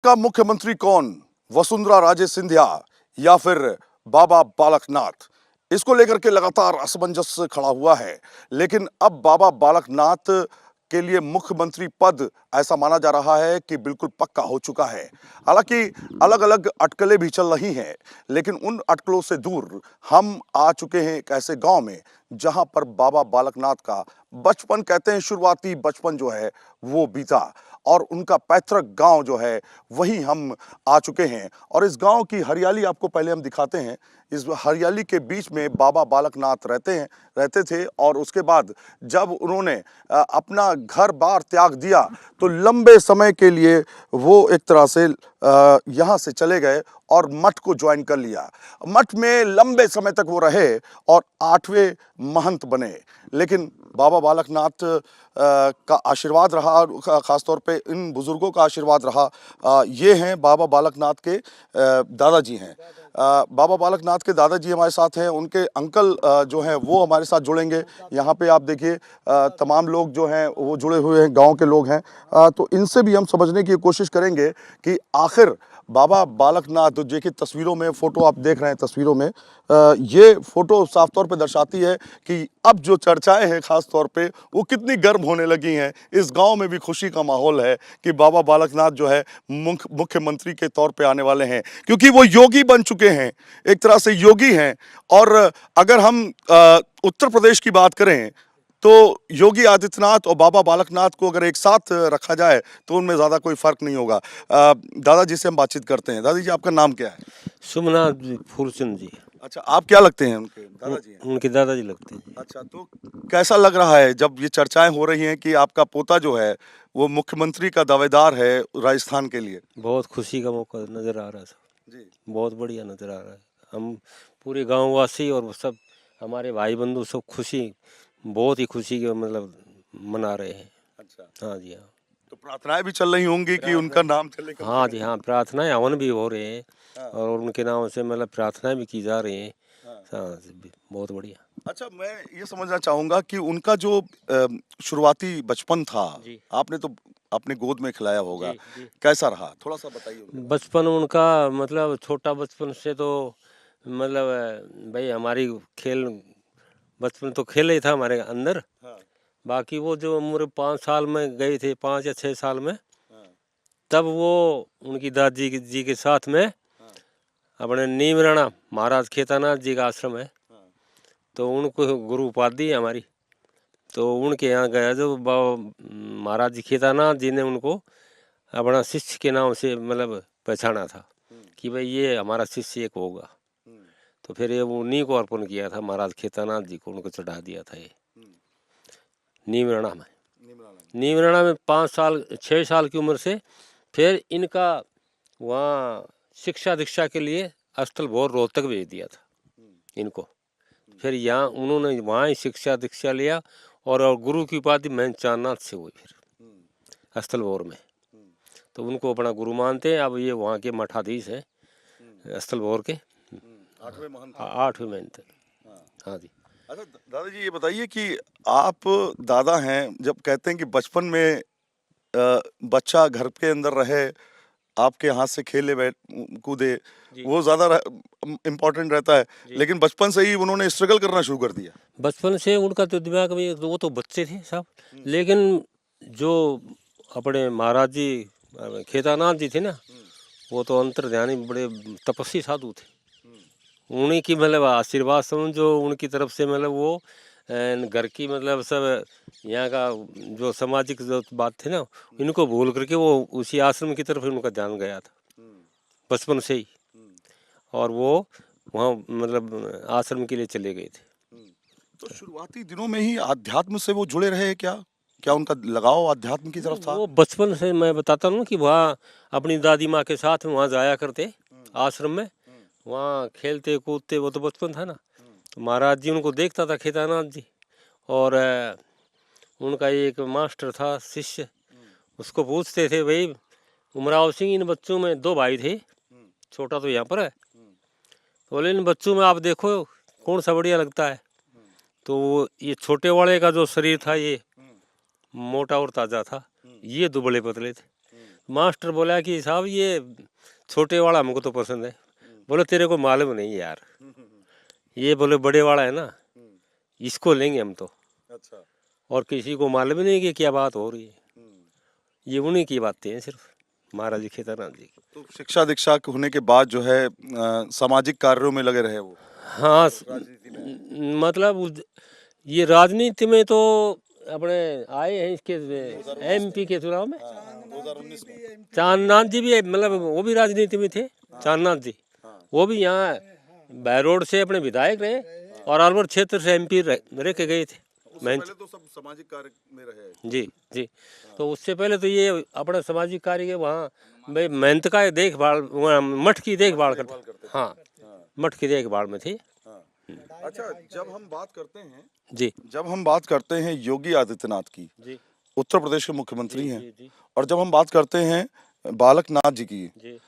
का मुख्यमंत्री कौन, वसुंधरा राजे सिंधिया या फिर बाबा बालकनाथ? इसको लेकर के लगातार असमंजस खड़ा हुआ है। लेकिन अब बाबा बालकनाथ के लिए मुख्यमंत्री पद ऐसा माना जा रहा है कि बिल्कुल पक्का हो चुका है। हालांकि अलग-अलग अटकलें भी चल रही हैं, लेकिन उन अटकलों से दूर हम आ चुके हैं एक ऐसे गांव में जहां पर बाबा बालकनाथ का बचपन, कहते हैं शुरुआती बचपन जो है वो बीता, और उनका पैतृक गांव जो है वहीं हम आ चुके हैं। और इस गांव की हरियाली आपको पहले हम दिखाते हैं। इस हरियाली के बीच में बाबा बालकनाथ रहते थे, और उसके बाद जब उन्होंने अपना घर बार त्याग दिया तो लंबे समय के लिए वो एक तरह से यहाँ से चले गए और मठ को ज्वाइन कर लिया। मठ में लंबे समय तक वो रहे और 8वें महंत बने। लेकिन बाबा बालकनाथ का आशीर्वाद रहा, खासतौर पे इन बुजुर्गों का आशीर्वाद रहा। ये हैं बाबा बालकनाथ के दादाजी हैं। बाबा बालकनाथ के दादाजी हमारे साथ हैं। उनके अंकल जो हैं वो हमारे साथ जुड़ेंगे। यहाँ पे आप देखिए तमाम लोग जो हैं वो जुड़े हुए हैं, गांव के लोग हैं। तो इनसे भी हम समझने की कोशिश करेंगे कि आखिर बाबा बालकनाथ, जो देखिए तस्वीरों में फोटो आप देख रहे हैं, तस्वीरों में ये फोटो साफ तौर पे दर्शाती है कि अब जो चर्चाएं हैं खास तौर पे वो कितनी गर्म होने लगी हैं। इस गांव में भी खुशी का माहौल है कि बाबा बालकनाथ जो है मुख्यमंत्री के तौर पे आने वाले हैं, क्योंकि वो योगी बन चुके हैं, एक तरह से योगी हैं। और अगर हम उत्तर प्रदेश की बात करें तो योगी आदित्यनाथ और बाबा बालकनाथ को अगर एक साथ रखा जाए तो उनमें ज़्यादा कोई फर्क नहीं होगा। दादाजी से हम बातचीत करते हैं। दादाजी, आपका नाम क्या है? सोमनाथ जी, फूलचंद जी। अच्छा, आप क्या लगते हैं? उनके दादाजी हैं? उनके दादाजी लगते हैं जी। अच्छा, तो कैसा लग रहा है जब ये चर्चाएं हो रही हैं कि आपका पोता जो है वो मुख्यमंत्री का दावेदार है राजस्थान के लिए? बहुत खुशी का मौका नज़र आ रहा है सब। जी। बहुत बढ़िया नज़र आ रहा है। हम पूरे गाँव वासी और सब हमारे भाई बंधु सब खुशी, बहुत ही खुशी के मतलब मना रहे हैं। अच्छा, हाँ जी, हाँ। तो प्रार्थनाएं भी चल रही होंगी कि उनका नाम चले कम से हाँ कम? जी, हाँ, प्रार्थनाएँ हवन भी हो रहे हैं हाँ, और उनके नाम से मतलब प्रार्थनाएँ भी की जा रही हैं। हाँ। हाँ, बहुत बढ़िया। अच्छा, मैं ये समझना चाहूंगा कि उनका जो शुरुआती बचपन था, जी। आपने तो अपने गोद में खिलाया होगा, जी, जी। कैसा रहा? थोड़ा सा बताइए उनके बारे बचपन उनका मतलब छोटा बचपन से तो मतलब भाई हमारी खेल बचपन तो खेल ही था हमारे अंदर। में। हाँ, बाकी वो जो उम्र 5 साल में गए थे, 5 या 6 साल में, हाँ, तब वो उनकी दादी जी के साथ में हाँ, अपने नीम राणा महाराज खेतानाथ जी का आश्रम है, हाँ। तो उनको गुरु उपाधि है हमारी। तो उनके यहाँ गया जो बाबा महाराज जी खेतानाथ जी ने उनको अपना शिष्य के नाम से मतलब पहचाना था कि भाई ये हमारा शिष्य एक होगा। हम्म, तो फिर ये उन्हीं को अर्पण किया था, महाराज खेतानाथ जी को उनको चढ़ा दिया था ये हम्म। नीमराणा में। निमराना में। नीमराणा में 5 साल 6 साल की उम्र से फिर इनका वहाँ शिक्षा दीक्षा के लिए स्थल भोर रोहतक भेज दिया था इनको। फिर यहाँ उन्होंने वहाँ ही शिक्षा दीक्षा लिया और गुरु की उपाधि महंत चारनाथ से हुई फिर स्थल भोर में। तो उनको अपना गुरु मानते हैं। अब ये वहाँ के मठाधीश हैं स्थल भोर के, 8वें महंत। 8वें महंत। हाँ। हाँ जी। अच्छा, दादाजी ये बताइए कि आप दादा हैं, जब कहते हैं कि बचपन में बच्चा घर के अंदर रहे, आपके हाथ से खेले बैठ कूदे, जी। वो ज़्यादा इम्पोर्टेंट रहता है। जी। लेकिन बचपन से ही उन्होंने स्ट्रगल करना शुरू कर दिया। बचपन से उनका तो दिमाग में वो तो बच्चे थे सब, लेकिन जो अपने महाराज जी खेतानाथ जी थे ना, वो तो अंतर्ध्यानी बड़े तपस्वी साधु थे। उन्हीं की मतलब आशीर्वाद समझो उनकी तरफ से मतलब वो घर की मतलब सब यहाँ का जो सामाजिक जो बात थी ना, इनको भूल करके वो उसी आश्रम की तरफ उनका ध्यान गया था बचपन से ही। और वो वहाँ मतलब आश्रम के लिए चले गए थे। तो शुरुआती दिनों में ही अध्यात्म से वो जुड़े रहे क्या? क्या उनका लगाव अध्यात्म की तरफ था? वो बचपन से मैं बताता हूँ कि वहाँ अपनी दादी माँ के साथ वहाँ जाया करते आश्रम में, वहाँ खेलते कूदते, वो तो बचपन था ना। तो महाराज जी उनको देखता था खेतानाथ जी, और उनका एक मास्टर था शिष्य, उसको पूछते थे भाई उमराव सिंह, इन बच्चों में 2 भाई थे, छोटा तो यहाँ पर है, तो बोले इन बच्चों में आप देखो कौन सा बढ़िया लगता है। तो वो ये छोटे वाले का जो शरीर था ये मोटा और ताज़ा था, ये दुबले पतले थे। मास्टर बोला कि साहब ये छोटे वाला हमको तो पसंद है। बोले तेरे को मालूम नहीं यार, ये बोले बड़े वाला है ना, इसको लेंगे हम तो। अच्छा। और किसी को मालूम नहीं कि क्या बात हो रही है, ये उन्हीं की बातें हैं सिर्फ, महाराज जी खेतानाथ जी की। तो शिक्षा दीक्षा होने के बाद जो है सामाजिक कार्यों में लगे रहे वो हाँ, राजनीति में। मतलब ये राजनीति में तो अपने आए हैं इसके MP के चुनाव में। 2019 में। चांदनाथ जी भी मतलब वो भी राजनीति में थे। चांदनाथ जी वो भी यहाँ बहरोड से अपने विधायक रहे और अलवर क्षेत्र से MP रह के गए थे। पहले तो सब सामाजिक कार्य में रहे। जी जी। तो उससे पहले तो ये अपना सामाजिक कार्य के वहाँ भाई मेहनत का देखभाल, मठ की देखभाल करते। हाँ, मठ की देखभाल में थे। अच्छा, जब हम बात करते हैं जी, जब हम बात करते हैं योगी आदित्यनाथ की, जी, उत्तर प्रदेश के मुख्यमंत्री जी, हैं, जी, और जब हम बात करते हैं बालकनाथ जी की, जी,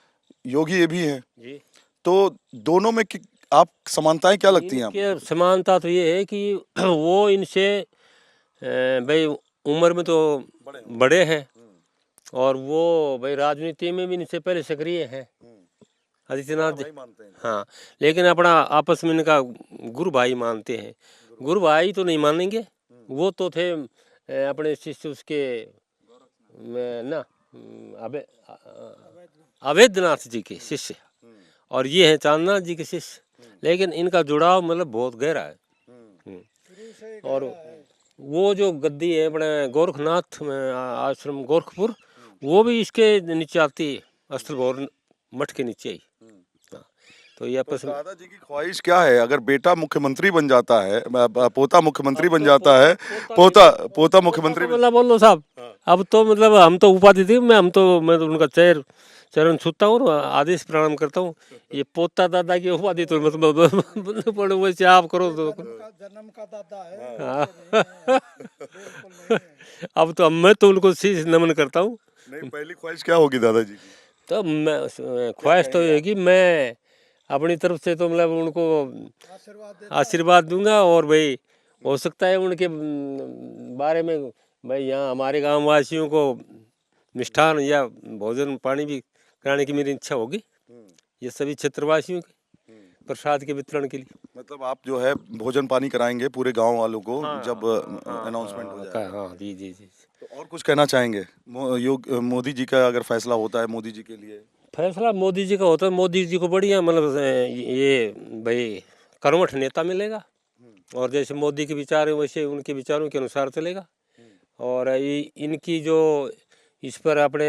योगी ये भी है, जी। तो दोनों में आप समानताएं क्या लगती हैं आपको? इनके समानता तो ये है कि वो इनसे भाई उम्र में तो बड़े हैं और वो भाई राजनीति में भी इनसे पहले सक्रिय हैं आदित्यनाथ जी। मानते हैं। हाँ, लेकिन अपना आपस में इनका गुरु भाई मानते हैं। गुरु भाई तो नहीं मानेंगे, वो तो थे अपने शिष्य उसके ना अवैधनाथ जी के शिष्य, और ये हैं चांदनाथ जी के शिष्य। लेकिन इनका जुड़ाव मतलब बहुत गहरा है। और वो जो गद्दी है अपने गोरखनाथ में आश्रम गोरखपुर, वो भी इसके नीचे आती है, अस्थल भवन मठ के नीचे ही। हाँ, तो ये आपस में दादाजी की ख्वाहिश क्या है? अगर बेटा मुख्यमंत्री बन जाता है, पोता मुख्यमंत्री बन जाता है, पोता मुख्यमंत्री मतलब बोलो साहब, अब तो मतलब हम तो उपाधि थी, मैं तो उनका चरण छूता हूँ और आदेश प्रणाम करता हूँ। ये पोता दादा की उपाधि तो मतलब पड़े वैसे आप करो तो जन्म का दादा है। हाँ। अब तो मैं तो उनको शीश नमन करता हूँ। नहीं, पहली ख्वाहिश क्या होगी दादाजी की? तो मैं ख्वाहिश तो ये है कि मैं अपनी तरफ से तो मतलब उनको आशीर्वाद दूंगा, और भाई हो सकता है उनके बारे में भाई यहाँ हमारे गांव वासियों को मिष्ठान या भोजन पानी भी कराने की मेरी इच्छा होगी, ये सभी क्षेत्रवासियों के प्रसाद के वितरण के लिए। मतलब आप जो है भोजन पानी कराएंगे पूरे गांव वालों को हाँ, जब अनाउंसमेंट हो जाए। हाँ जी जी जी। तो और कुछ कहना चाहेंगे? मोदी जी का अगर फैसला होता है मोदी जी के लिए? फैसला मोदी जी का होता है, मोदी जी को बढ़िया मतलब ये भाई कर्मठ नेता मिलेगा, और जैसे मोदी के विचार है वैसे उनके विचारों के अनुसार चलेगा। और इनकी जो इस पर अपने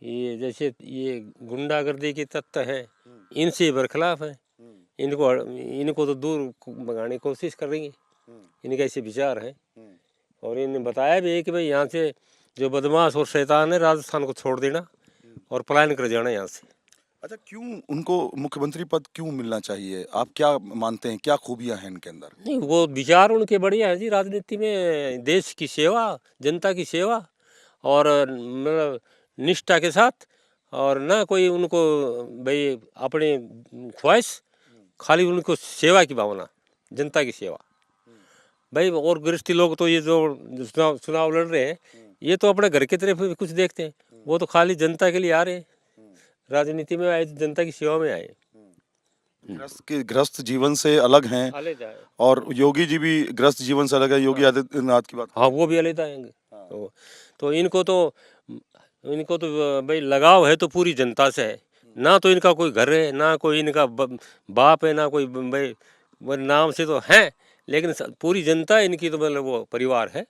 ये जैसे ये गुंडागर्दी के तत्व हैं, इनसे बरखिलाफ हैं, इनको तो दूर भगाने की कोशिश कर रही है, इनके ऐसे विचार हैं। और इन्होंने बताया भी है कि भाई यहाँ से जो बदमाश और शैतान है राजस्थान को छोड़ देना और पलायन कर जाना यहाँ से। अच्छा, क्यों उनको मुख्यमंत्री पद क्यों मिलना चाहिए? आप क्या मानते हैं, क्या खूबियां हैं इनके अंदर? नहीं, वो विचार उनके बढ़िया है जी, राजनीति में देश की सेवा, जनता की सेवा, और मतलब निष्ठा के साथ, और ना कोई उनको भाई अपने ख्वाहिश, खाली उनको सेवा की भावना, जनता की सेवा भाई। और गृहस्थी लोग तो ये जो चुनाव लड़ रहे हैं, ये तो अपने घर की तरफ कुछ देखते हैं, वो तो खाली जनता के लिए आ रहे हैं, राजनीति में आए, जनता की सेवा में आए। गृहस्थ जीवन से अलग हैं, आले जाए। और योगी जी भी गृहस्थ जीवन से अलग है। योगी आदित्यनाथ की बात हाँ, वो भी अलग आएंगे। तो इनको तो भाई लगाव है तो पूरी जनता से है, ना तो इनका कोई घर है, ना कोई इनका बाप है, ना कोई भाई वो नाम से तो हैं, लेकिन पूरी जनता इनकी तो मतलब वो परिवार है।